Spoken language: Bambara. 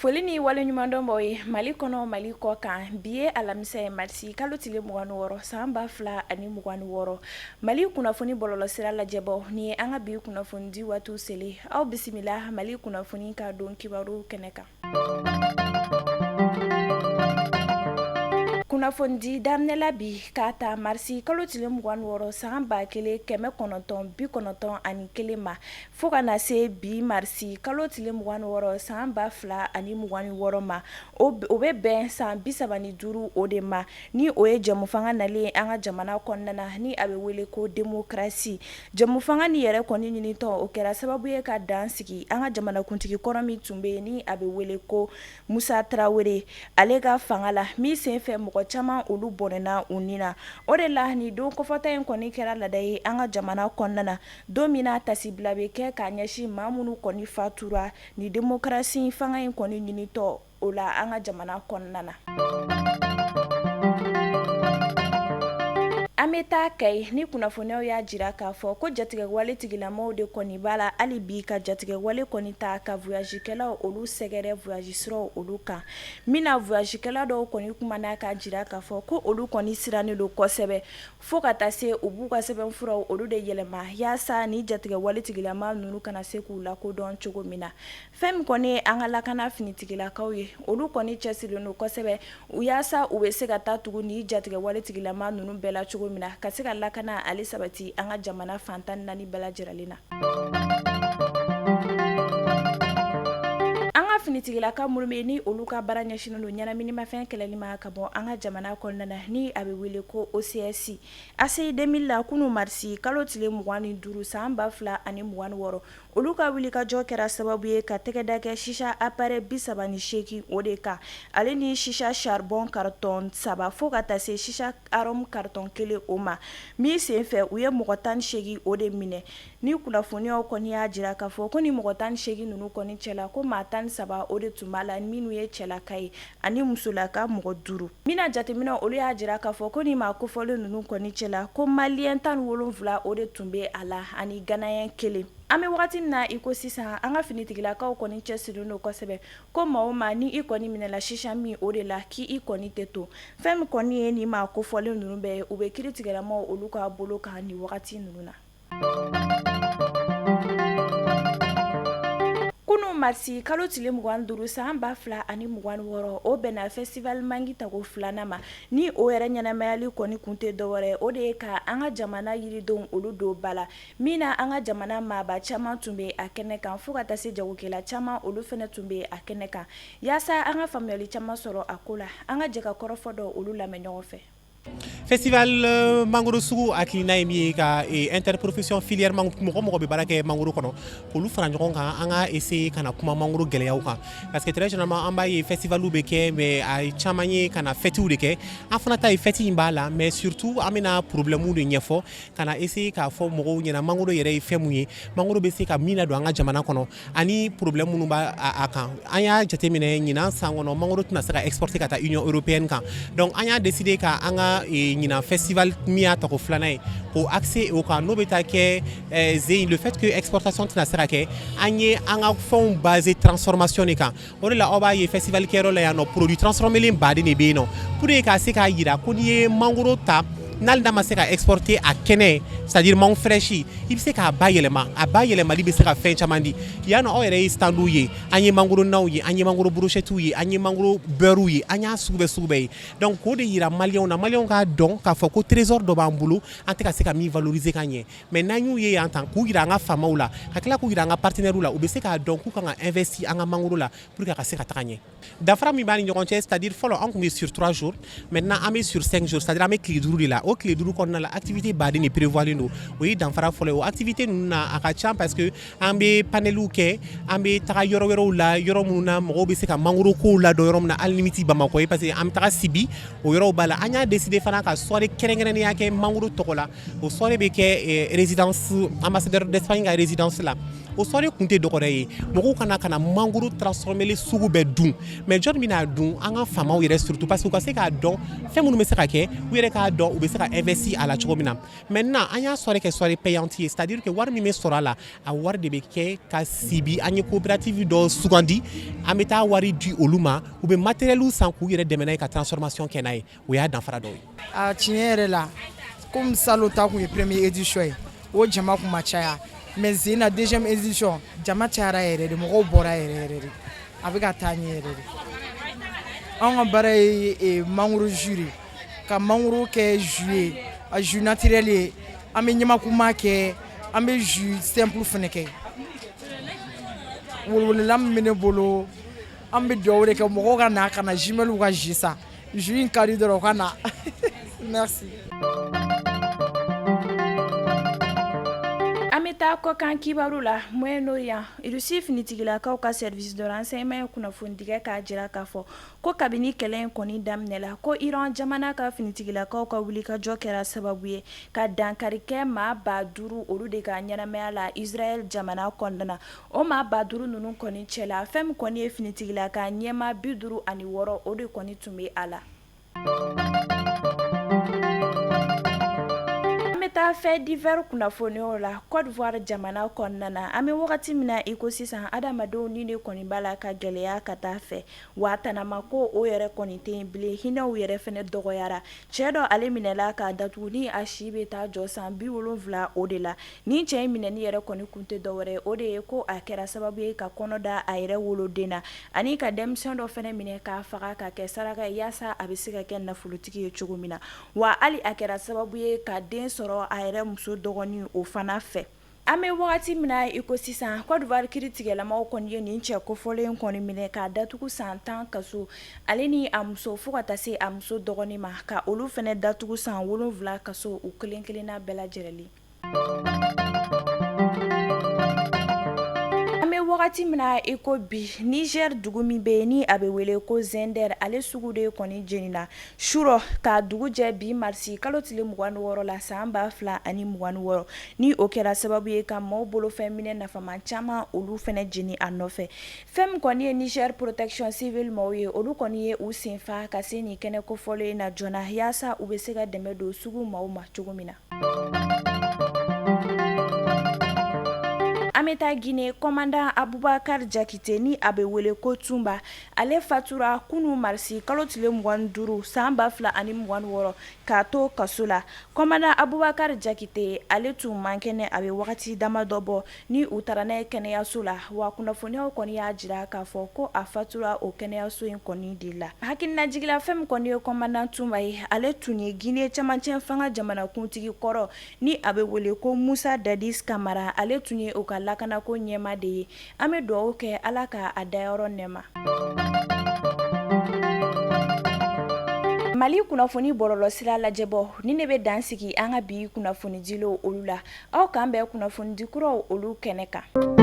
Foli ni waleɲuman dɔn bɔ ye Mali kɔnɔ Mali kɔ kan bi ye alamisa ye marisi kalo tile 26 san 2026 Mali kunnafoni bɔlɔlɔsira lajɛbɔ ni an ka bi kunnafoni di waatiw seli aw bisimila Mali kunnafoni ka don kibaru kɛnɛ kan. Kunnafoni daminɛla bi k'a ta marisi kalo tile 26 san 1991 ma fo ka na se bi marisi kalo tile 26 san 2026 ma o bɛ bɛn san 35 o de ma ni o ye jɛmufanga nalen an ka jamana kɔnɔna ni a bɛ wele ko démocratie jɛmufanga ni yɛrɛ kɔni ɲinitɔ o kɛra sababu ye ka dan sigi an ka jamanakuntigi kɔrɔ min tun bɛ ni a bɛ wele ko Musa Tarawele ale ka fanga la min senfɛ mɔgɔ caman olu bɔnɛna u ni na o de la ni don kɔfɔta in kɔni kɛra lada ye an ka jamana kɔnɔna na don min na tasibila bɛ kɛ k'a ɲɛsin maa minnu kɔni fatura ni démocratie fanga in kɔni ɲinitɔ o la an ka jamana kɔnɔna na. An bɛ taa Kayi ni kunnafoniyaw y'a jira k'a fɔ ko jatigɛwale tigilamɔgɔw de kɔni b'a la hali bi ka jatigɛwale kɔni ta ka voyagekɛlaw olu sɛgɛrɛ voyage siraw olu kan min na voyagekɛla dɔw kɔni kumana k'a jira k'a fɔ ko olu kɔni sirannen don kosɛbɛ fo ka taa se u b'u ka sɛbɛnfuraw olu de yɛlɛma yaasa ni jatigɛwale tigilama ninnu kana se k'u lakodɔn cogo min na fɛn min kɔni ye an ka lakana finitigilakaw ye olu kɔni cɛsirilen don kosɛbɛ yaasa u bɛ se ka taa tugu ni jatigɛwale tigilama ninnu bɛɛ la cogo min na ka se ka lakana ale sabati an ka jamana fantan naani bɛɛ lajɛlen na. An ka finitigilaka minnu bɛ ni olu ka baara ɲɛsinnen don ɲɛnaminimafɛn kɛlɛli ma ka bɔ an ka jamana kɔnɔna na ni a bɛ wele ko OCS ACI 2000 la kunun marisi kalo tile 25 san 2026 olu ka wulikajɔ kɛra sababu ye ka tɛgɛda kɛ shisha appareil 38 o de kan ale ni shisha charbon carton 3 fo ka taa se shisha arôme carton 1 o ma min senfɛ u ye mɔgɔ 18 o de minɛ ni kunnafoniyaw kɔni y'a jira k'a fɔ ko ni mɔgɔ 18 ninnu kɔni cɛla ko maa 13 o de tun b'a la minnu ye cɛlaka ye ani musolaka mɔgɔ 5 mina jateminɛ olu y'a jira k'a fɔ ko ni maa kofɔlen ninnu kɔni cɛla ko maliyɛn 17 o de tun bɛ a la ani ganayɛn 1 an bɛ wagati min na i ko sisan an ka finitigilakaw kɔni cɛsirilen don kosɛbɛ ko maa o maa ni i kɔni minɛla shisha min o de la k'i kɔni tɛ to fɛn min kɔni ye ni maa kofɔlen ninnu bɛɛ ye u bɛ kiiri tigɛlamaw olu ka bolo kan ni wagati ninnu na. Kunun marisi kalo tile 25 san 2026 o bɛnna festival mangi tago 2nan ma ni o yɛrɛ ɲɛnamayali kɔni kun tɛ dɔwɛrɛ o de ye ka an ka jamana yiridenw olu don ba la min na an ka jamana maaba caman tun bɛ a kɛnɛ kan fo ka taa se jagokɛla caman olu fana tun bɛ a kɛnɛ kan yaasa an ka faamuyali caman sɔrɔ a ko la an ka jɛ ka kɔrɔfɔ dɔ olu lamɛn ɲɔgɔn fɛ. Festival mangoro sugu hakilina ye min ye ka interprofession filière mɔgɔ bɛ baara kɛ mangoro kɔnɔ k'olu fara ɲɔgɔn kan an ka essayer kana kuma mangoro gɛlɛyaw kan parce que très généralement an b'a ye festivalw bɛ kɛ mais a caman ye kana fêtew de kɛ an fana ta ye fête in b'a la mais surtout an bɛna problèmew de ɲɛfɔ kana essayer k'a fɔ mɔgɔw ɲɛna mangoro yɛrɛ ye fɛn mun ye mangoro bɛ se ka min ladon an ka jamana kɔnɔ ani problème minnu b'a a kan an y'a jateminɛ ɲinan san kɔnɔ mangoro tɛna se ka exporter ka taa Union européenne kan donc an y'a décider ka an ka ɲinan festival min y'a tago 2nan ye k'o accès o kan n'o bɛ taa kɛ le fait que exportation tɛna se ka kɛ an ye an ka fɛnw basé transformation de kan o de la aw b'a ye festival kɛyɔrɔ la yan nɔ produit transformé baden de bɛ yen nɔ pour que k'a se k'a jira ko n'i ye mangoro ta n'ale da ma se ka exporter a kɛnɛ c'est-à-dire mangu fraîche i bɛ se k'a bayɛlɛma a bayɛlɛmali bɛ se ka fɛn caman di yan nɔ aw yɛrɛ ye standw ye an ye mangoro naw ye an ye mangoro brochettes ye an ye mangoro beurrew ye an y'a sugu bɛɛ ye donc k'o de yira maliyɛnw na maliyɛnw k'a dɔn k'a fɔ ko trésor dɔ b'an bolo an tɛ ka se ka min valoriser ka ɲɛ mais n'an y'u ye yan tan k'u yira an ka faamaw la ka tila k'u yira an ka partenaires la u bɛ se k'a dɔn k'u kan ka investir an ka mangoro la pour que a ka se ka taga ɲɛ dafara min b'a ni ɲɔgɔn cɛ c'est-à-dire fɔlɔ an tun bɛ sur 3 jours maintenant an bɛ sur 5 jours c'est-à-dire an bɛ tile 5 de la o tile 5 kɔnɔna la activité baden de prévoilen don o ye danfara fɔlɔ ye o activité ninnu na a ka ca parce que an bɛ paneliw kɛ an bɛ taga yɔrɔ wɛrɛw la yɔrɔ minnu na mɔgɔw bɛ se ka mangoro kow ladɔn yɔrɔ min na hali ni min tɛ Bamakɔ ye parce que an bɛ taga Sibi o yɔrɔw b'a la an y'a décider fana ka soirée kɛrɛnkɛrɛnnenya kɛ mangoro tɔgɔ la o soirée bɛ kɛ résidence ambassadeur d'Espagne ka résidence la o soirée kun tɛ dɔgɔrɛ ye mɔgɔw kana mangoro transformé sugu bɛɛ dun mais jɔn bɛna dun an ka faamaw yɛrɛ surtout parce que u ka se k'a dɔn fɛn minnu bɛ se ka kɛ u yɛrɛ k'a dɔn u bɛ se se ka investir à la cogo min na maintenant an y'a sɔrɔ kɛ soirée payante ye c'est-à-dire que wari min bɛ sɔrɔ a la a wari de bɛ kɛ ka sibi an ye coopérative dɔ sugandi an bɛ taa wari di olu ma u bɛ matériel san k'u yɛrɛ dɛmɛ n'a ye ka transformation kɛ n'a ye o y'a danfara dɔ ye. A tiɲɛ yɛrɛ la comme salon ta kun ye première édition ye o jama kun ma caya mais zena deuxième édition jama cayara yɛrɛ de mɔgɔw bɔra yɛrɛ de a bɛ ka taa ɲɛ yɛrɛ de. An ka baara ye mangoro jus ka mangoro kɛ jus ye a jus naturel ye an bɛ ɲamakuma kɛ an bɛ jus simple fana kɛ wolowolola min bɛ ne bolo an bɛ dugawu de kɛ mɔgɔw ka na ka na jumɛnw ka jus san jus in ka di dɔrɔn u ka na merci. Ameta ko kan kibaru la moyeno ya Russie finitigilakaw ka service de renseignement kunnafonidigɛ k'a jira k'a fɔ ko kabini kɛlɛ in kɔni daminɛla ko Iran jamana ka finitigilakaw ka wulikajɔ kɛra sababu ye ka dankari kɛ maa 5000 olu de ka ɲɛnamaya la Israel jamana kɔnɔna o maa 5000 ninnu kɔni cɛla fɛn min kɔni ye finitigilaka ɲɛma 56 o de kɔni tun bɛ a la. Taa fait divers kunnafoniyaw la Côte d'Ivoire jamana kɔnɔna na an bɛ wagati min na iko sisan adamadenw ni de kɔni b'a la ka gɛlɛya ka taa fɛ wa tanama ko o yɛrɛ kɔni tɛ yen bilen hinɛw yɛrɛ fɛnɛ dɔgɔyara cɛ dɔ ale minɛla ka datugu ni a si bɛ taa jɔ san 70 o de la ni cɛ in minɛni yɛrɛ kɔni kun tɛ dɔwɛrɛ o de ye ko a kɛra sababu ye ka kɔnɔ da a yɛrɛ woloden na ani ka denmisɛn dɔ fɛnɛ minɛ k'a faga ka kɛ saraka ye yaasa a bɛ se ka kɛ nafolotigi ye cogo min na wa hali a kɛra sababu ye ka den sɔrɔ a yɛrɛ muso dɔgɔnin o fana fɛ. An bɛ wagati min na iko sisan Côte d'Ivoire kiiritigɛlamaw kɔni ye nin cɛ kofɔlen kɔni minɛ ka datugu san 10 kaso ale ni a muso fo ka taa se a muso dɔgɔnin ma ka olu fɛnɛ datugu san 7 kaso u kelen kelenna bɛɛ lajɛlen. Wagati min na iko bi Niger dugu min bɛ ni a bɛ wele ko Zender ale sugu de kɔni jenina surɔ ka dugu jɛ bi marisi kalo tile 26 la san 2026 ni o kɛra sababu ye ka maaw bolofɛn minɛ nafama caman olu fɛnɛ jeni a nɔfɛ fɛn min kɔni ye Niger protection civile maaw ye olu kɔni ye u senfa ka se nin kɛnɛ kofɔlen na joona yaasa u bɛ se ka dɛmɛ don sugu maaw ma cogo min na. An bɛ taa Guinée commandant Abubakar Jakite ni a bɛ wele ko Tumba ale fatura kunu marisi kalo tile 25 san 2026 k'a to kaso la commandant Abubakar Jakite ale tun man kɛnɛ a bɛ wagati dama dɔ bɔ ni u taara n'a ye kɛnɛyaso la wa kunnafoniyaw kɔni y'a jira k'a fɔ ko a fatura o kɛnɛyaso in kɔni de la hakilinajigila fɛn min kɔni ye commandant Tumba ye ale tun ye Guinée cɛmancɛ fanga jamanakuntigi kɔrɔ ni a bɛ wele ko Musa Dadis Kamara ale tun ye o ka lakanako ɲɛma de ye an bɛ dugawu kɛ ala ka a dayɔrɔ nɛma. Mali kunnafoni bɔlɔlɔsira lajɛbɔ ni ne bɛ dan sigi an ka bi kunnafoni dilaw olu la aw k'an bɛn kunnafoni di kuraw olu kɛnɛ kan.